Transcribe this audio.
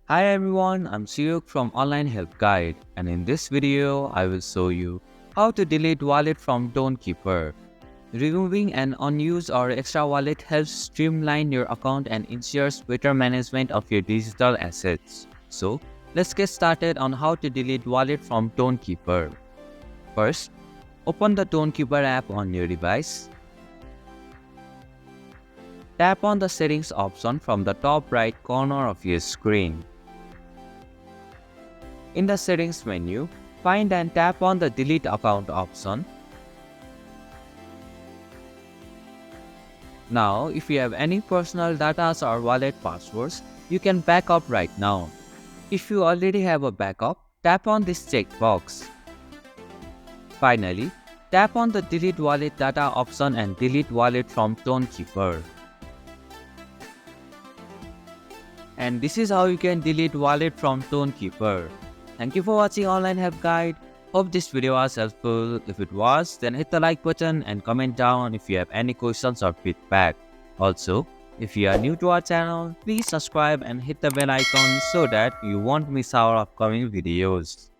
Hi everyone, I'm Suyuk from Online Help Guide, and in this video I will show you how to delete wallet from Tonkeeper. Removing an unused or extra wallet helps streamline your account and ensures better management of your digital assets. So, let's get started on how to delete wallet from Tonkeeper. First, open the Tonkeeper app on your device. Tap on the settings option from the top right corner of your screen. In the settings menu, find and tap on the delete account option. Now, if you have any personal data or wallet passwords, you can back up right now. If you already have a backup, tap on this checkbox. Finally, tap on the delete wallet data option and delete wallet from Tonkeeper. And this is how you can delete wallet from Tonkeeper. Thank you for watching Online Help Guide. Hope this video was helpful. If it was, then hit the like button and comment down if you have any questions or feedback. Also, if you are new to our channel, please subscribe and hit the bell icon so that you won't miss our upcoming videos.